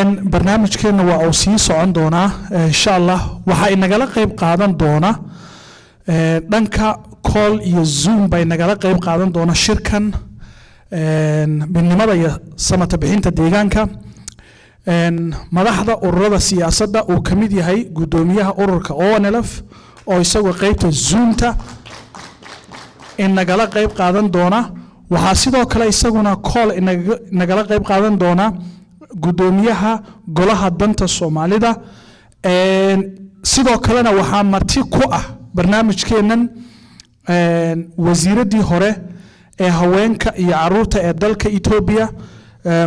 barnaamijkeena waa uu sii socon doonaa insha Allah waxa inagala qayb qaadan doona dhanka call iyo zoom bay nagala qayb qaadan doona shirkan midnimada iyo samata bixinta deegaanka madaxda ururada siyaasadda uu kamid yahay gudoomiyaha ururka ONLF oo isagoo qaybta zoomta in nagala qayb qaadan doona waxa sidoo kale isaguna call nagala qayb qaadan doona gudoomiyaha golaha danta Soomaalida sidoo kalena waxa marti ku ah barnaamijkeenan wasiiradii hore ee haweenka iyo caruurta ee dalka Ethiopia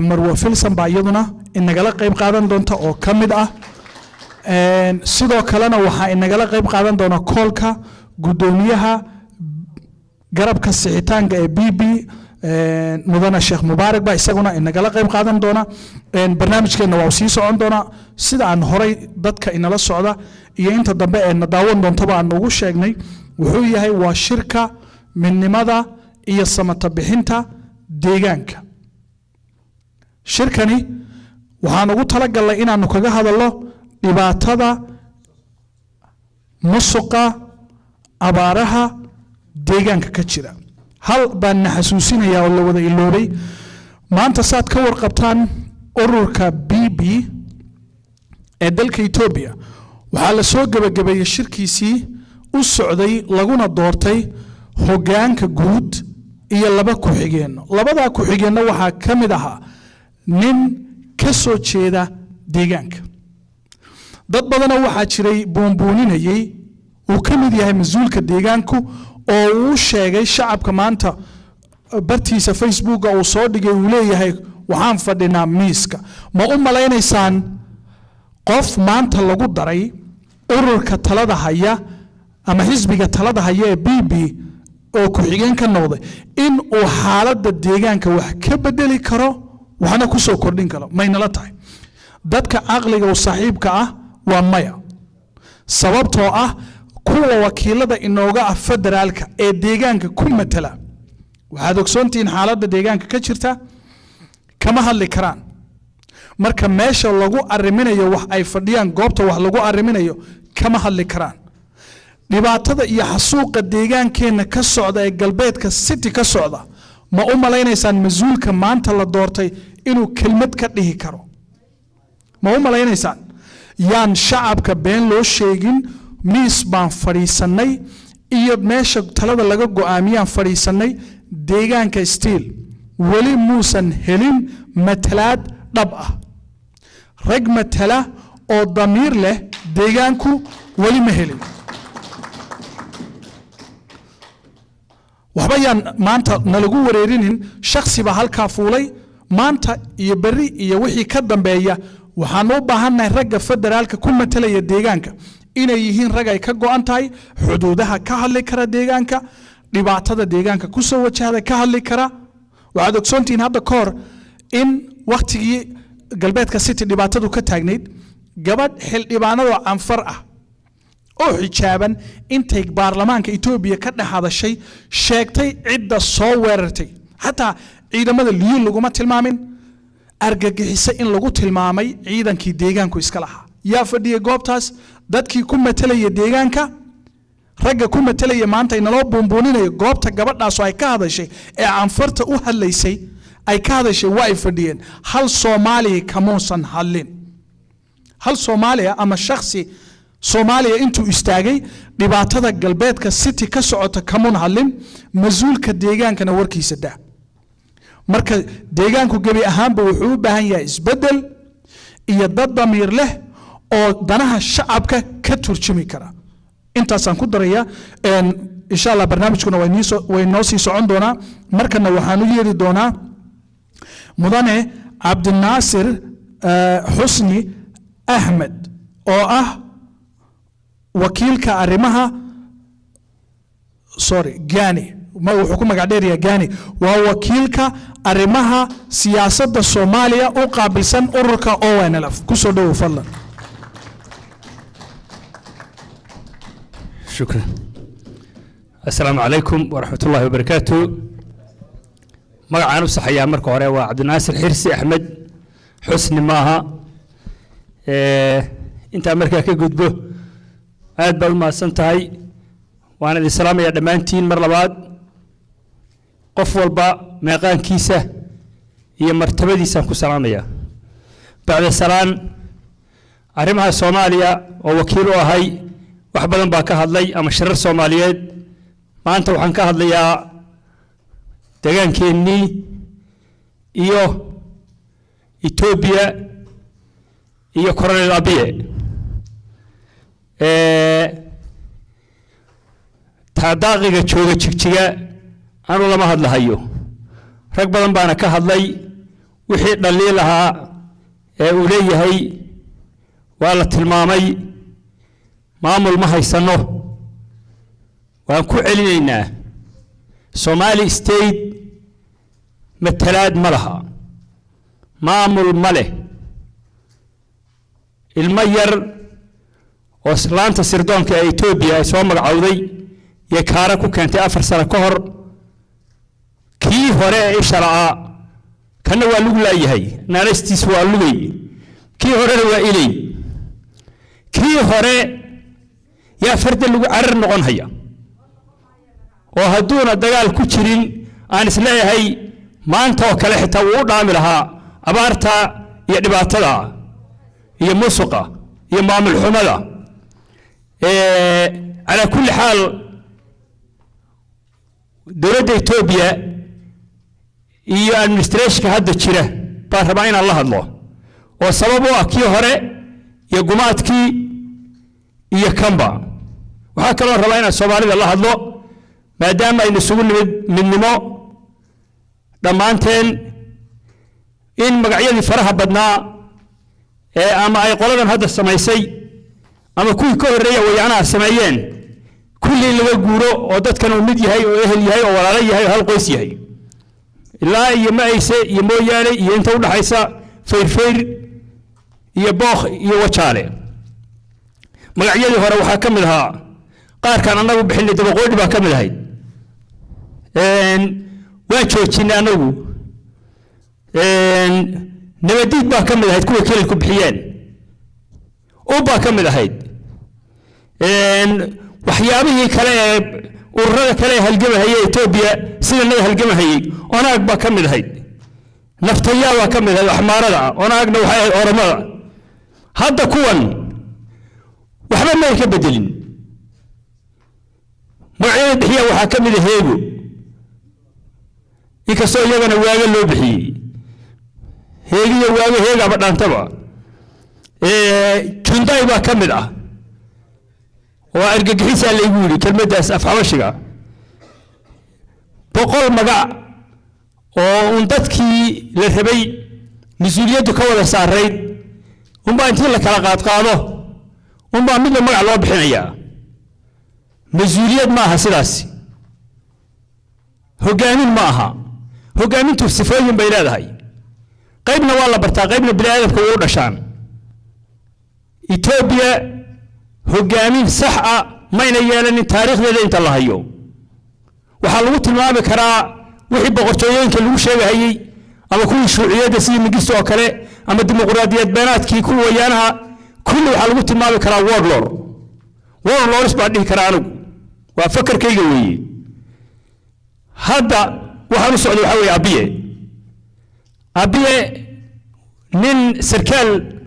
Marwa Filsan baa iyaduna in nagala qayb qaadan doonta oo kamid ah sidoo kalena waxa in nagala qayb qaadan doona callka gudoomiyaha garabka sixitaanka ee BB mudana Sheekh Mubaarak baa isaguna in nagala qayb qaadan doona barnaamijkeena waa sii socon doona sida aan horay dadka inala socda iyo inta dambe ee nadaawan doontaba aan ugu sheegnay wuxuu yahay waa shirka midnimada iyo samata bixinta deegaanka shirkani waxaan ugu talagalnay inaanu kaga hadalno dhibaatada musuqa abaaraha deegaanka ka jira hal baan xasuusinaya oo la wada iloobay maanta saad ka warqabtaan ururka BB ee dalka Ethiopia waxa la soo gabagabeeyay shirkiisii u socday laguna doortay hogaanka guud iyo laba ku xigeen labada ku xigeenna waxa kamid ahaa nin ka soo jeeda deegaanka dad badan waxa jiray boonbooninayay uu kamid yahay mas'uulka deegaanku oo uu sheegay shacabka maanta bartiisa Facebook oo soo dhigay uu leeyahay waxaan fadhinaa miiska ma u maleynaysaan qof maanta lagu daray ururka talada haya ama xisbiga talada haya ee BB oo ku xigeen ka noqday in uu xaaladda deegaanka wax ka bedeli karo waxna ku soo kordhin karo mayna la tahay dadka aqliga oo saaxiibka ah waa maya sababtoo ah kuwa wakiilada inooga ah federaalka ee deegaanka ku matala waxaad ogsoontiin xaaladda deegaanka ka jirta kama hadli karaan marka meesha lagu ariminayo wax ay fadhiyaan goobta wax lagu ariminayo kama hadli karaan dhibaatada iyo xasuuqa deegaankeena ka socda ee galbeedka city ka socda ma u maleynaysaan mas'uulka maanta la doortay inuu kelmad ka dhihi karo ma u maleynaysaan yaan shacabka been loo sheegin miis baan fadhiisanay iyo meesha talada laga go'aamiyaan fadhiisanay deegaanka steel wali muusan helin matalaad dhab ah rag matala oo damiir leh deegaanku wali ma helin waxba yaan maanta nalagu wareerinin shakhsi baa halkaa fuulay maanta iyo beri iyo wixii ka dambeeya waxaan u baahannahay ragga federaalka ku matalaya deegaanka inay yihiin rag ay ka go'an tahay xuduudaha ka hadli kara deegaanka dhibaatada deegaanka ku soo wajahda ka hadli kara waxaad ogsoontiin hadda ka hor in waqtigii galbeedka city dhibaatadu ka taagnayd gabadh xildhibaanada anfar ah oo xijaaban intay baarlamaanka Ethiopia ka dhaxadashay sheegtay cidda soo weerartay hatta ciidamada liyu laguma tilmaamin argagixisa in lagu tilmaamay ciidankii deegaanku iska lahaa yaa fadhiyay goobtaas dadkii ku matalaya deegaanka ragga ku matalaya maanta inoo boonbooninayo goobta gabadhaas oo ay ka hadashay ee anfarta u hadlaysay ay ka hadashay waa ay fadhiyeen hal Soomaali kamuusan hadlin hal Soomaaliya ama shakhsi Soomaaliya intuu istaagay dhibaatada galbeedka city ka socota kamuun hadlin mas'uulka deegaankana warkiisa daa marka deegaanku gabi ahaanba wuxuu u baahan yahay isbedel iyo dad damiir leh oo danaha shacabka ka turjumi kara intaasaan ku daraya insha Allah barnaamijkuna way noo sii socon doonaa markana waxaan u yeeri doonaa mudane Cabdinaasir Xusni Ahmed oo ah wakiilka arrimaha Gani ma wuxuu ku magac dheer yahay Gani waa wakiilka arrimaha siyaasadda Soomaaliya oo qaabilsan ururka ONLF ku soo dhaw fadlan شكرا السلام عليكم ورحمة الله وبركاته مقعان وصحيا مركو هوري وعبد الناصر حرسي أحمد حسني ماها inta markaa ka gudbo aad baad u mahadsan tahay waan idin salaamayaa dhammaantiin mar labaad qof walba meeqaankiisa iyo martabadiisaan ku salaamaya bacda salaan arrimaha Soomaaliya oo wakiil u ahay wax badan baa ka hadlay ama shirar Soomaaliyeed maanta waxaan ka hadlayaa deegaankeenii iyo Ethiopia iyo Colonel Abiy taadaaqiga jooga jigjiga aanu lama hadlahayo rag badan baana ka hadlay wixii dhaliil ahaa ee uu leeyahay waa la tilmaamay maamul ma haysano waan ku celinaynaa Somali state matalaad ma laha maamul ma leh ilma yar oo islaanta sirdoonka ee Ethiopia ay soo magacawday iyo kaara ku keentay 4 sano ka hor kii hore ee sharca kana waa lagu laayahay naaristiis waa lugay kii hore waa ilay kii hore yaa farda lagu carar noqon haya oo haduuna dagaal ku jirin aan isleeyahay maanta oo kale xitaa uu dhaami lahaa abaarta iyo dhibaatada iyo musuqa iyo maamul xumada على كل حال دولة إثيوبيا هي administration هذا الشيء باربعين الله وسببه أكيد هراء يجمعات كي يكمبا وهكذا ربعين الصومالي الله ما دام إن سجون من نمو دمانتين إن مقعية فرح بدنا أما أي قلنا هذا السمايسي أما كل كهرية ويانا سمايين كل اللي يقولوا عدد كانوا مدي هاي وأهل هاي ووالي هاي وهالقيس هاي لا يما يسي يمو يالي ينتو لحيسا فير يباخ يوچالي مقعيدي هورا وحا كملها قار كان أنه بحل دبقود با كمل هاي واجوشينا أنه نبديد با كمل هاي كل كيل الكبحيان أوبا كمل هاي وحيابه كلاه ورده كلاه هالجمه هي إثيوبيا سيدنا هالجمه هي أنا أكبر كمل هاي نفتيا وكمل هاي حمارة أنا أقدر وحي أورما هذا كون وحنا ما يكبدلين معيد هي وحكمل هيجو يكسر يجنا وياجل لو بحي هيجي وياجل هيجا بدنا تبع كنداي وكمل وأرجع حسا اللي يقولي كلمة أفهم الشيء بقول مجا وندتكي للهبي مسؤوليته كولا سارين وما أنت لك على قاعده وما من مجا الله بحنايا مسؤولية معها سلاسي هو جامين معها هو جامين توصفين بيناد هاي قيبنا والله برتا قيبنا بالعالم كولا شان إثيوبيا هجامين صحة ما ينيلني تاريخ ذا أنت الله يوم وحلوت ما بكرا وحب قرطيين كلهم شيء هي أما كل شيوعية دسي مجلسوا كله أما الديمقراطية بينات كي كل ويانها كل حلوت ما بكرا وورلور بعدين كرانو وأفكر كي جوي هذا وحنا سعودي حوي أبيه من سركال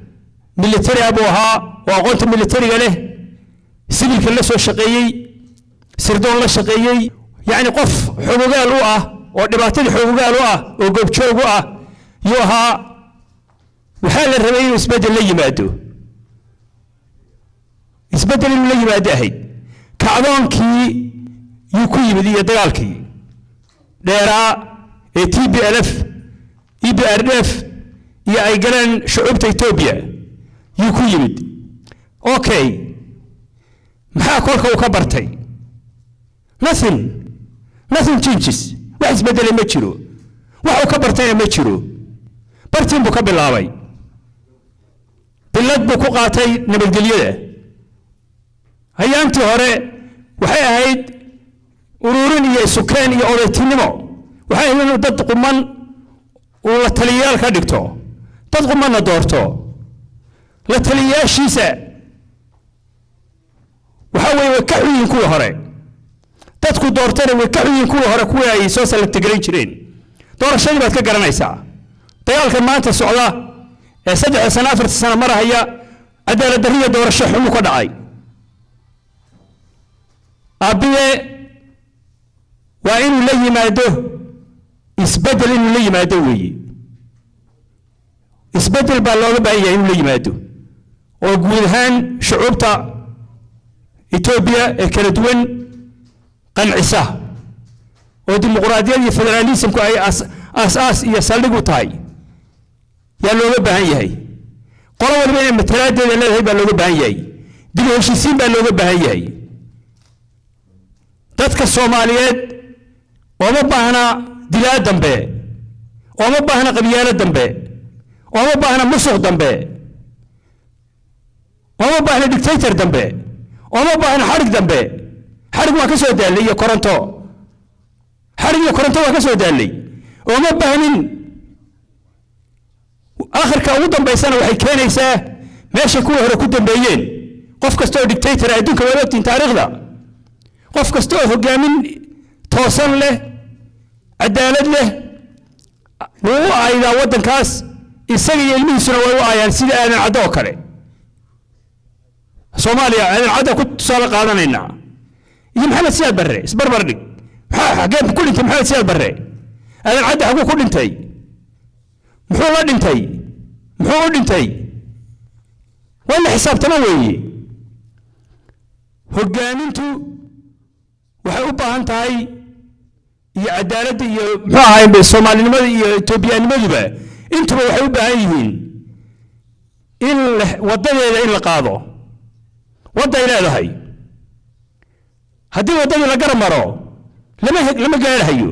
ميليتري أبوها وأقولت ميليتري له سبيل كله سو شقيي سردون لا شقيي يعني قف حقوقه لوه ودباتي حقوقه لوه وقبجوغه يوها وحال الربيع يسبدل لي مادو يسبدل لي ماده هي كعدونكي يكو يمدي دغالكي ديرا تي بي الف اي بي ار اف يا اي قلن شعوبة إثيوبيا يكو يمد اوكي maxaa kolka uu ka bartay nothing changes wax isbedel ma jiro wax uu ka bartay ma jiro bartiin buu ka bilaabay bilad buu ku qaatay nabadgelyada hayaantii hore waxay ahayd ururin iyo sukaan iyo odaytinimo waxay ahayd dad quman oo la taliyaal ka dhigto dad quman la doorto la taliyaashiisa waxa weeye way ka xuyeen kuwa hore dadku doortana way ka xuyeen kuwa hore kuwa ay soo salagta garan jireen doorashadii baad ka garanaysaa dagaalka maanta socda ee 3 sano 4 sano marahaya cadaalad darriya doorasho xumo ka dhacay abiye waa inuu la yimaado isbedel inuu la yimaado weeye isbedel baa looga baahan yahay inuu la yimaado oo guud ahaan shucuubta Ethiopia ee kala duwan qancisa oo dimuqraadiyad iyo federalismku ay aas iyo saldhig u tahay yaa looga baahan yahay qolo walba inay matalaadeeda leedahay baa looga baahan yahay dib u heshiisiin baa looga baahan yahay dadka Soomaaliyeed oo baahna dilaa dambe oo baahna qabyaalad dambe oo baahna musuq dambe oo baahna dictator dambe oo baahna xarig dambe xarig waa ka soo daalay iyo koronto xarig iyo koronto waa ka soo daalay oo baahnin آخرka ugu dambeysana waxay keenaysaa meesha kuwa hore ku dambeeyeen qof kasto oo dictator adduunka wadaadin taariikhda qof kasto oo hogaamin toosan leh cadaalad leh wuu ayda wadankaas isaga iyo ilmihiisuna way u ayaan sida aadan caddo oo kale Soomaaliya aadan caddo ku soo qaadanayna iyo maxamed siyaad barre isbarbar dhig xagee ku dhintay maxamed siyaad barre aadan caddo xaguu ku dhintay muxuu la dhintay muxuu u dhintay wala xisaabtana weeye hogaamintu waxay u baahan tahay iyo cadaalad iyo muxuu ahayn Soomaalinimada iyo Etoobiyaanimaduba intuba waxay u baahan yihiin in wadadeeda in la qaado waday leedahay haddii wadada la garamaro lama gaarahayo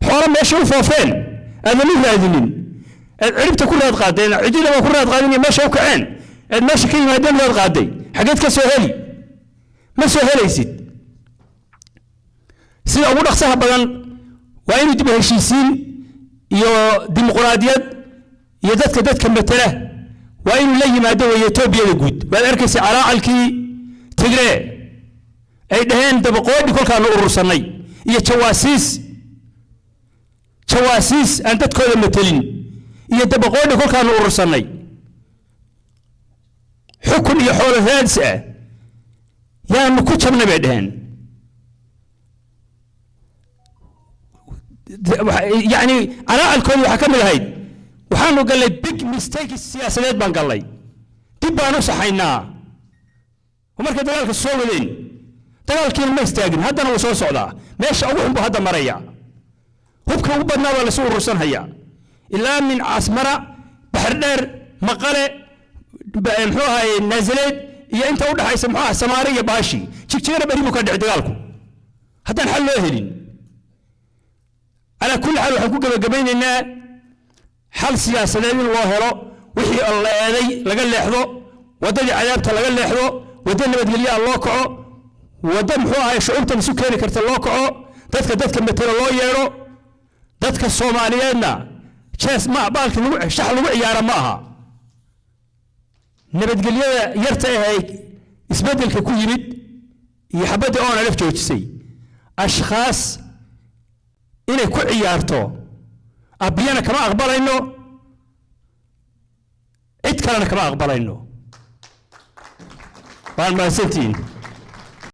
xoolo meesha u foofeen adan u raadinin ciribta ku raad qaadeen cidina waa ku raad qaadin meesha u kaceen meesha ka yimaadeen raad qaaday xageed ka soo heli ma soo helaysid sida ugu dhaqsaha badan waa inuu dib u heshiisiin iyo dimuqraadiyad iyo dadka matala waa inuu la yimaado way Etoobiyada guud baad arkaysaa calaacalkii Tigray ay dhaheen dabaqoodi kolkaan urursanay iyo jawaasiis aan dadkooda matalin iyo dabaqoodi kolkaan urursanay xukun iyo xoolo raadis ah yaanu ku jabnay bay dhaheen يعني على الكل وحكم الهيد وحنا قال لي big mistake السياسة بان قال لي تبى نصحينا ومركز دلالك الصولين دلالك ما يستاجن هذا أنا وصل صعدا ماشي أقول بهذا مريا هو كم بدنا ولا سوق رسن هيا إلا من عسمرة بحردر مقالة بمحوها نزلت يا أنت وده هيسمعها سمارية باشي تكتير بريمو كده دلالكم هذا الحل هلين على كل حال وحكوا قبل إن حل سياسة لين الله هرو وحي الله يدي لقى اللي حذو ودني عذابته لقى اللي حذو ودني بدلية الله كعو ودم حوها شعوب تمسكيني كرت الله كعو دتك مثل الله يرو دتك الصوماليين شاس ما بالك شحل وعيار معها نبت قليا يرتاح هيك يسبدل كل يمد يحبد أنا عرفت وجسي أشخاص إنه كل عيارته أبينا كما أقبل إنه إتكلنا كما أقبل إنه. بعد ما سنتين.